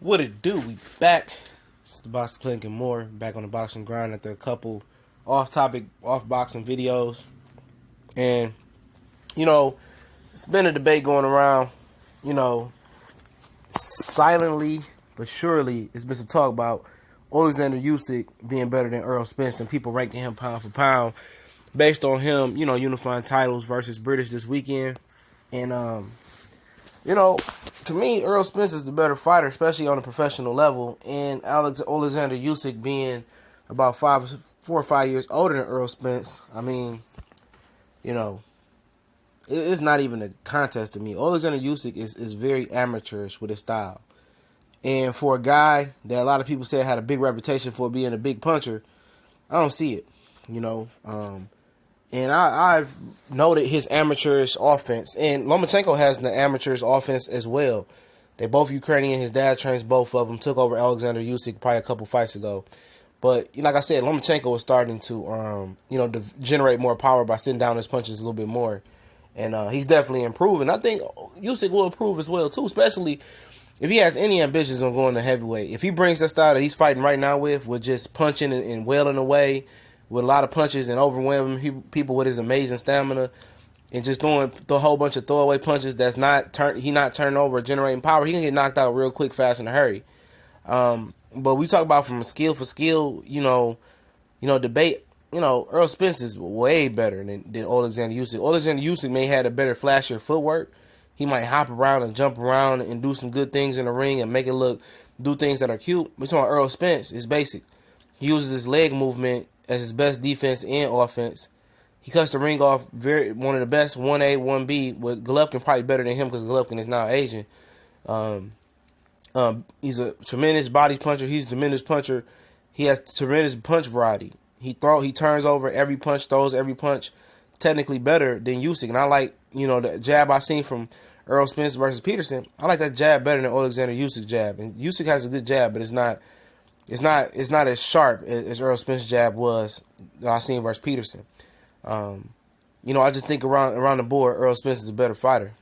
What it do? We back. It's the Box Clinic and more. Back on the boxing grind after a couple off-topic, off-boxing videos. And, it's been a debate going around, silently but surely. It's been some talk about Oleksandr Usyk being better than Errol Spence and people ranking him pound for pound based on him, unifying titles versus British this weekend. And, to me, Errol Spence is the better fighter, especially on a professional level. And Oleksandr Usyk being about 4 or 5 years older than Errol Spence, it's not even a contest to me. Oleksandr Usyk is very amateurish with his style. And for a guy that a lot of people say had a big reputation for being a big puncher, I don't see it, And I've noted his amateurish offense. And Lomachenko has the amateurish offense as well. They both Ukrainian. His dad trains both of them. Took over Oleksandr Usyk probably a couple fights ago. But, like I said, Lomachenko is starting to, to generate more power by sitting down his punches a little bit more. And he's definitely improving. I think Usyk will improve as well, too, especially if he has any ambitions on going to heavyweight. If he brings that style that he's fighting right now with just punching and wailing away, with a lot of punches and overwhelming people with his amazing stamina, and just throwing a whole bunch of throwaway punches that's not turning over or generating power, he can get knocked out real quick, fast, in a hurry. But we talk about from skill for skill, debate. Errol Spence is way better than Oleksandr Usyk. Oleksandr Usyk may have a better flashier footwork. He might hop around and jump around and do some good things in the ring and make it do things that are cute. But talking about Errol Spence, it's basic. He uses his leg movement as his best defense and offense. He cuts the ring off one of the best 1A, 1B, with Golovkin probably better than him because Golovkin is now Asian. He's a tremendous body puncher. He's a tremendous puncher. He has tremendous punch variety. He turns over every punch, throws every punch, technically better than Usyk. And I like, the jab I seen from Errol Spence versus Peterson. I like that jab better than Oleksandr Usyk jab. And Usyk has a good jab, but it's not as sharp as Errol Spence's jab was that I seen versus Peterson. I just think around the board, Errol Spence is a better fighter,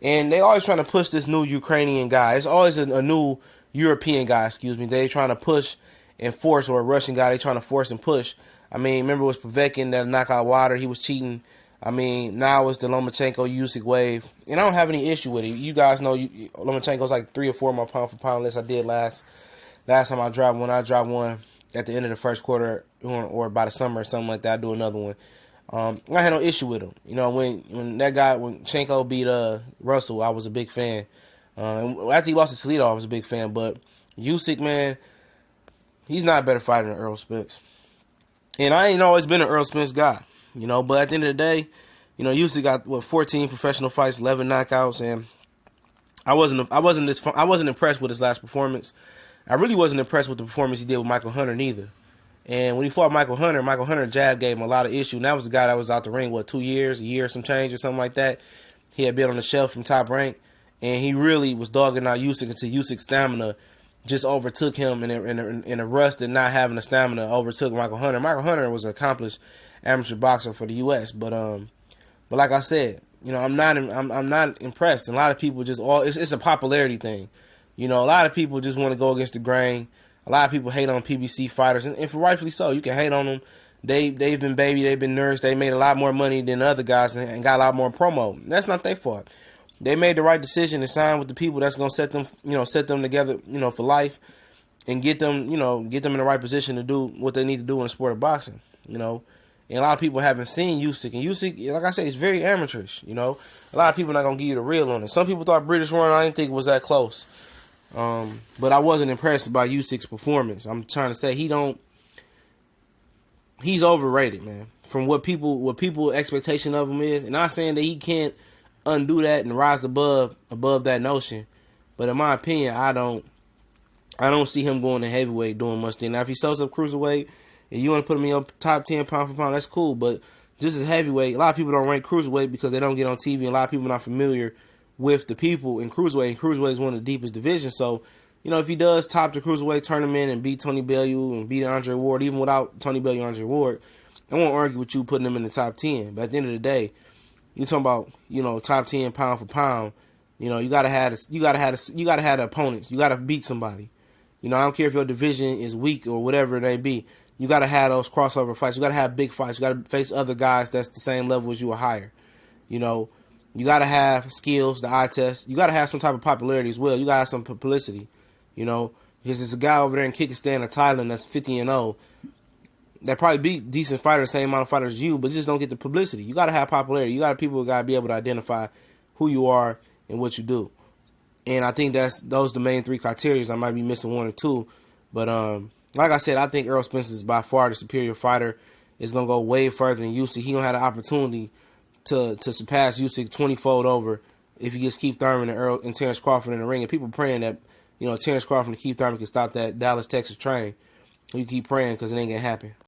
And they always trying to push this new Ukrainian guy. It's always a new European guy, They trying to push and force, or a Russian guy, they trying to force and push. Remember it was Povetkin that knocked out Wilder. He was cheating. Now it's the Lomachenko Usyk wave. And I don't have any issue with it. You guys know Lomachenko's like 3 or 4 more pound for pound less I did last time I dropped one. I dropped one at the end of the first quarter or by the summer or something like that. I do another one. I had no issue with him. When Chenko beat Russell, I was a big fan. And after he lost to Salido, I was a big fan. But Usyk, man, he's not a better fighter than Errol Spence. And I ain't always been an Errol Spence guy, But at the end of the day, Usyk got 14 professional fights, 11 knockouts, and I wasn't impressed with his last performance. I really wasn't impressed with the performance he did with Michael Hunter neither. And when he fought Michael Hunter jab gave him a lot of issue. And that was the guy that was out the ring, 2 years, a year, some change or something like that. He had been on the shelf from Top Rank, and he really was dogging out Usyk until Usyk's stamina just overtook him in a rust and not having the stamina overtook Michael Hunter. Michael Hunter was an accomplished amateur boxer for the U.S., but like I said, I'm not impressed. And a lot of people it's a popularity thing. A lot of people just want to go against the grain. A lot of people hate on PBC fighters, and for rightfully so. You can hate on them. They've been baby, they've been nursed, they made a lot more money than the other guys and got a lot more promo. That's not their fault. They made the right decision to sign with the people that's gonna set them together, for life, and get them in the right position to do what they need to do in the sport of boxing. And a lot of people haven't seen Usyk, and Usyk, like I say, is very amateurish. A lot of people not gonna give you the real on it. Some people thought British run, I didn't think it was that close. But I wasn't impressed by Usyk's performance. I'm trying to say he's overrated, man. From what people expectation of him is, and not saying that he can't undo that and rise above that notion, but in my opinion, I don't see him going to heavyweight doing much thing. Now, if he sells up cruiserweight and you want to put him in your top 10 pound for pound, that's cool. But just as heavyweight, a lot of people don't rank cruiserweight because they don't get on TV, and a lot of people are not familiar with the people in cruiserweight. And cruiserweight is one of the deepest divisions. So, if he does top the cruiserweight tournament and beat Tony Bellew and beat Andre Ward, even without Tony Bellew and Andre Ward, I won't argue with you putting him in the top 10. But at the end of the day, you're talking about, top 10 pound for pound. You know, you gotta have the opponents. You gotta beat somebody. You know, I don't care if your division is weak or whatever it may be. You gotta have those crossover fights. You gotta have big fights. You gotta face other guys that's the same level as you or higher. You know, you gotta have skills, the eye test. You gotta have some type of popularity as well. You gotta have some publicity. You know, because there's a guy over there in Kyrgyzstan or Thailand that's 50-0 that probably beat decent fighters, same amount of fighters as you, but just don't get the publicity. You gotta have popularity. You got people who gotta be able to identify who you are and what you do. And I think those the main three criteria. I might be missing one or two, but like I said, I think Errol Spence is by far the superior fighter. Is gonna go way further than Usyk. He gonna have the opportunity to surpass Usyk 20-fold over if he gets Keith Thurman and Terrence Crawford in the ring. And people praying that Terrence Crawford and Keith Thurman can stop that Dallas Texas train. You keep praying because it ain't gonna happen.